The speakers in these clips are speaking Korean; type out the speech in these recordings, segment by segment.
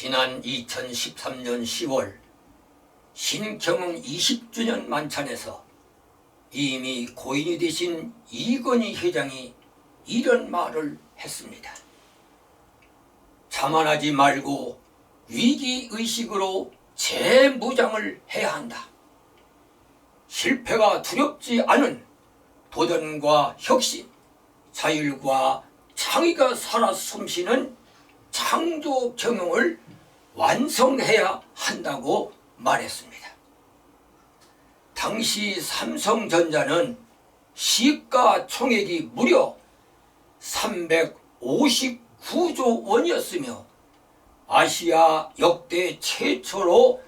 지난 2013년 10월 신경흥 20주년 만찬에서 이미 고인이 되신 이건희 회장이 이런 말을 했습니다. 자만하지 말고 위기의식으로 재무장을 해야 한다. 실패가 두렵지 않은 도전과 혁신, 자율과 창의가 살아 숨쉬는 창조 경영을 완성해야 한다고 말했습니다. 당시 삼성전자는 시가총액이 무려 359조 원이었으며 아시아 역대 최초로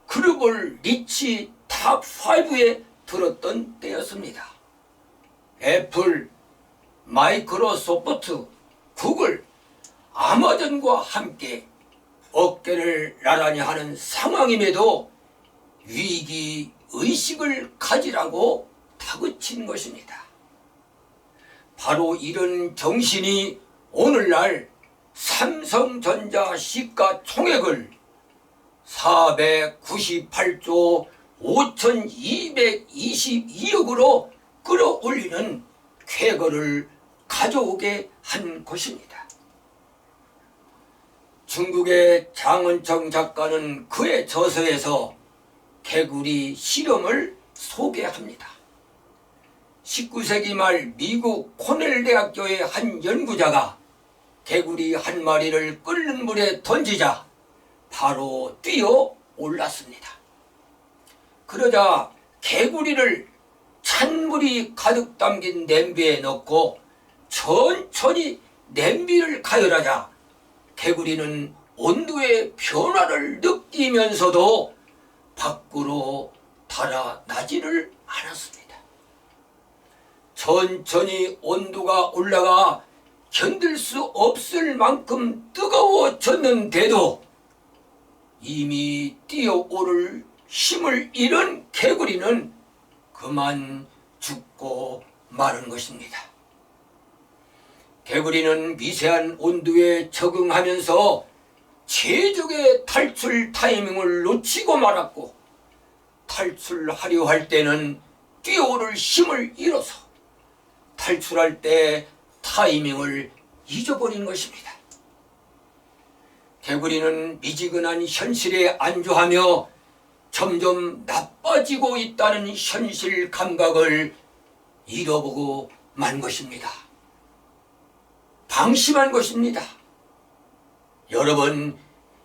글로벌 리치 탑5에 들었던 때였습니다. 애플, 마이크로소프트, 구글, 아마존과 함께 어깨를 나란히 하는 상황임에도 위기의식을 가지라고 다그친 것입니다. 바로 이런 정신이 오늘날 삼성전자 시가총액을 498조 5222억으로 끌어올리는 쾌거를 가져오게 한 것입니다. 중국의 장은청 작가는 그의 저서에서 개구리 실험을 소개합니다. 19세기 말 미국 코넬 대학교의 한 연구자가 개구리 한 마리를 끓는 물에 던지자 바로 뛰어 올랐습니다. 그러자 개구리를 찬물이 가득 담긴 냄비에 넣고 천천히 냄비를 가열하자 개구리는 온도의 변화를 느끼면서도 밖으로 달아나지를 않았습니다. 천천히 온도가 올라가 견딜 수 없을 만큼 뜨거워졌는데도 이미 뛰어오를 힘을 잃은 개구리는 그만 죽고 마른 것입니다. 개구리는 미세한 온도에 적응하면서 최적의 탈출 타이밍을 놓치고 말았고 탈출하려 할 때는 뛰어오를 힘을 잃어서 탈출할 때 타이밍을 잊어버린 것입니다. 개구리는 미지근한 현실에 안주하며 점점 나빠지고 있다는 현실 감각을 잃어보고 만 것입니다. 방심한 것입니다. 여러분,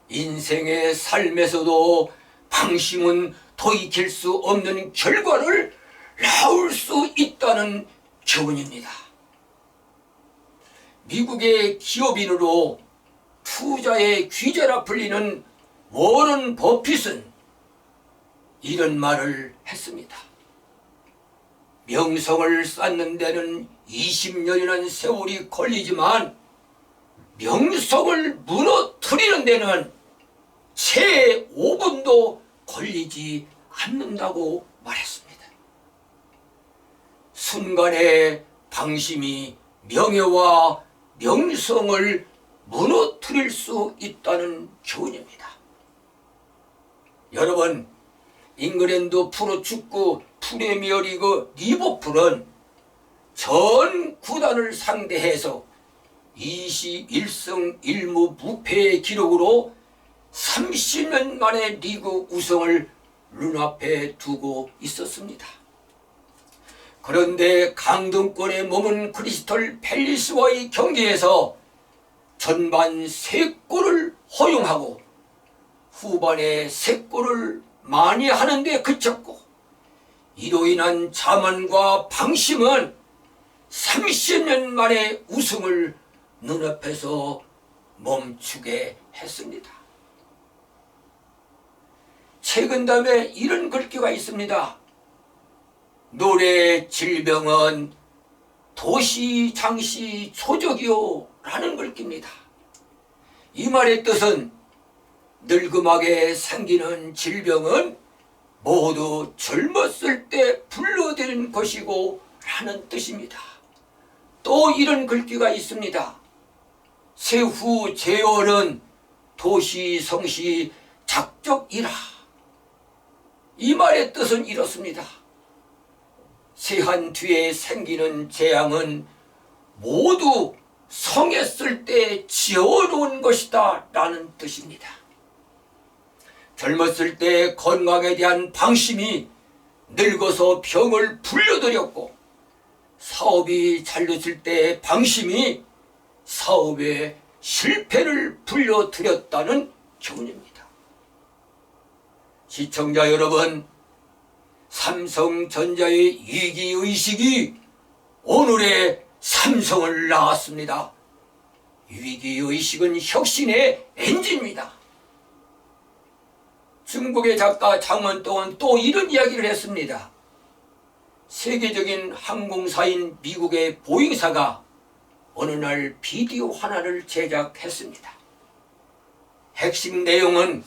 인생의 삶에서도 방심은 돌이킬 수 없는 결과를 낳을 수 있다는 교훈입니다. 미국의 기업인으로 투자의 귀재라 불리는 워런 버핏은 이런 말을 했습니다. 명성을 쌓는 데는 20년이라는 세월이 걸리지만 명성을 무너뜨리는 데는 채 5분도 걸리지 않는다고 말했습니다. 순간의 방심이 명예와 명성을 무너뜨릴 수 있다는 교훈입니다. 여러분, 잉글랜드 프로축구 프리미어리그 리버풀은 전 구단을 상대해서 21승 1무 무패의 기록으로 30년 만에 리그 우승을 눈앞에 두고 있었습니다. 그런데 강등권에 머문 크리스털 팰리스와의 경기에서 전반 3골을 허용하고 후반에 3골을 많이 하는데 그쳤고 이로 인한 자만과 방심은 30년 만에 우승을 눈앞에서 멈추게 했습니다. 최근 담에 이런 글귀가 있습니다. 노래 질병은 도시 장시 초적이요 라는 글귀입니다. 이 말의 뜻은 늙음하게 생기는 질병은 모두 젊었을 때 불러들인 것이고 라는 뜻입니다. 또 이런 글귀가 있습니다. 세후 제월은 도시 성시 작적이라. 이 말의 뜻은 이렇습니다. 세한 뒤에 생기는 재앙은 모두 성했을 때 지어놓은 것이다 라는 뜻입니다. 젊었을 때 건강에 대한 방심이 늙어서 병을 불러들였고, 사업이 잘 됐을 때 방심이 사업의 실패를 불러들였다는 교훈입니다. 시청자 여러분, 삼성전자의 위기의식이 오늘의 삼성을 낳았습니다. 위기의식은 혁신의 엔진입니다. 중국의 작가 장원동은 또 이런 이야기를 했습니다. 세계적인 항공사인 미국의 보잉사가 어느 날 비디오 하나를 제작했습니다. 핵심 내용은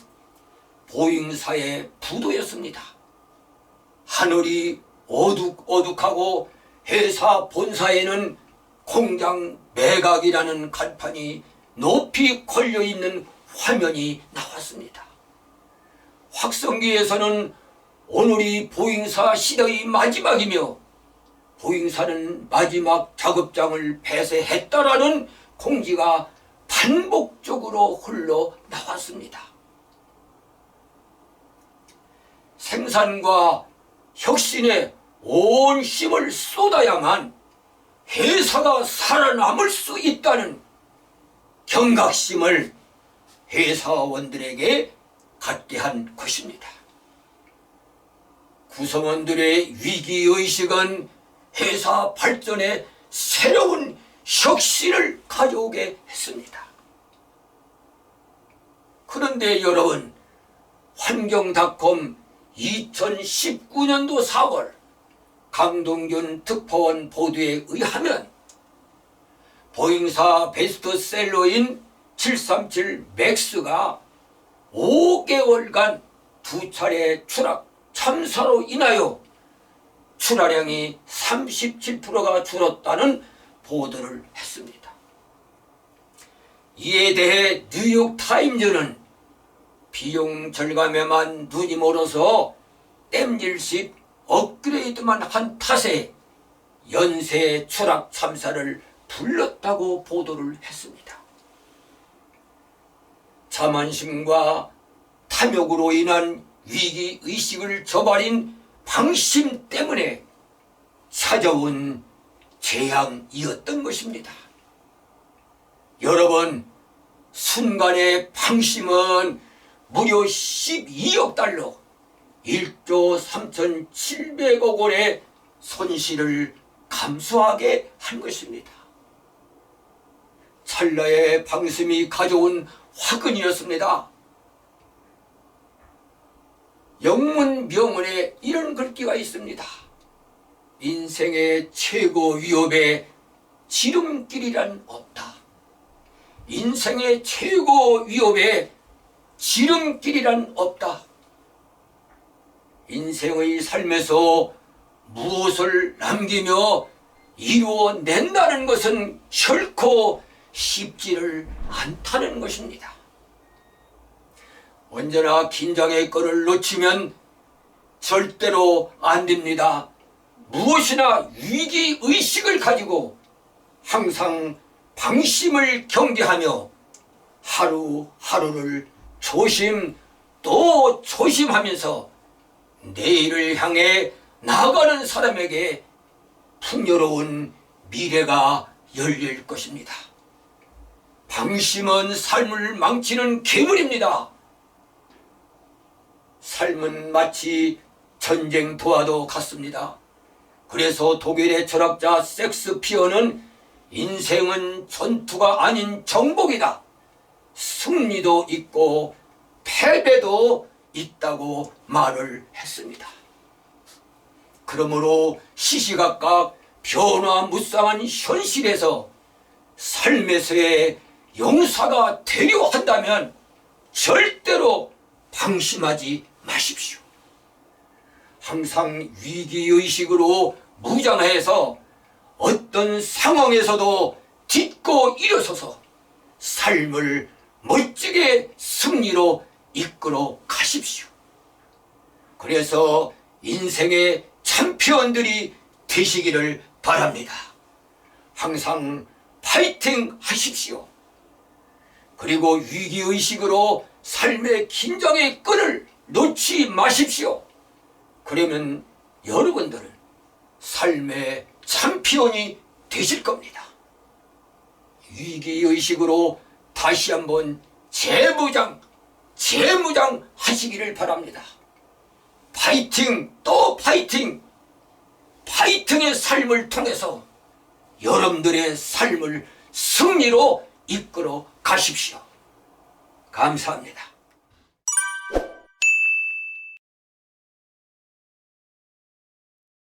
보잉사의 부도였습니다. 하늘이 어둑어둑하고 회사 본사에는 공장 매각이라는 간판이 높이 걸려있는 화면이 나왔습니다. 확성기에서는 오늘이 보잉사 시대의 마지막이며 보잉사는 마지막 작업장을 폐쇄했다라는 공지가 반복적으로 흘러나왔습니다. 생산과 혁신에 온 힘을 쏟아야만 회사가 살아남을 수 있다는 경각심을 회사원들에게 갖게 한 것입니다. 구성원들의 위기의식은 회사 발전에 새로운 혁신을 가져오게 했습니다. 그런데 여러분, 환경닷컴 2019년도 4월 강동균 특파원 보도에 의하면 보잉사 베스트셀러인 737 맥스가 5개월간 2차례 추락 참사로 인하여 출하량이 37%가 줄었다는 보도를 했습니다. 이에 대해 뉴욕타임즈는 비용 절감에만 눈이 멀어서 땜질식 업그레이드만 한 탓에 연쇄 추락 참사를 불렀다고 보도를 했습니다. 자만심과 탐욕으로 인한 위기의식을 저버린 방심 때문에 찾아온 재앙이었던 것입니다. 여러분, 순간의 방심은 무려 12억 달러, 1조 3,700억 원의 손실을 감수하게 한 것입니다. 찰나의 방심이 가져온 화근이었습니다. 영문 명언에 이런 글귀가 있습니다. 인생의 최고 위협에 지름길이란 없다. 인생의 최고 위협에 지름길이란 없다. 인생의 삶에서 무엇을 남기며 이루어낸다는 것은 결코 쉽지를 않다는 것입니다. 언제나 긴장의 끈을 놓치면 절대로 안 됩니다. 무엇이나 위기의식을 가지고 항상 방심을 경계하며 하루하루를 조심 또 조심하면서 내일을 향해 나아가는 사람에게 풍요로운 미래가 열릴 것입니다. 방심은 삶을 망치는 괴물입니다. 삶은 마치 전쟁터와도 같습니다. 그래서 독일의 철학자 섹스피어는 인생은 전투가 아닌 정복이다. 승리도 있고 패배도 있다고 말을 했습니다. 그러므로 시시각각 변화무쌍한 현실에서 삶에서의 용사가 되려 한다면 절대로 방심하지 마십시오. 항상 위기의식으로 무장해서 어떤 상황에서도 딛고 일어서서 삶을 멋지게 승리로 이끌어 가십시오. 그래서 인생의 챔피언들이 되시기를 바랍니다. 항상 파이팅 하십시오. 그리고 위기의식으로 삶의 긴장의 끈을 놓지 마십시오. 그러면 여러분들은 삶의 챔피언이 되실 겁니다. 위기의식으로 다시 한번 재무장 하시기를 바랍니다. 파이팅 또 파이팅! 파이팅의 삶을 통해서 여러분들의 삶을 승리로 이끌어 가십시오. 감사합니다.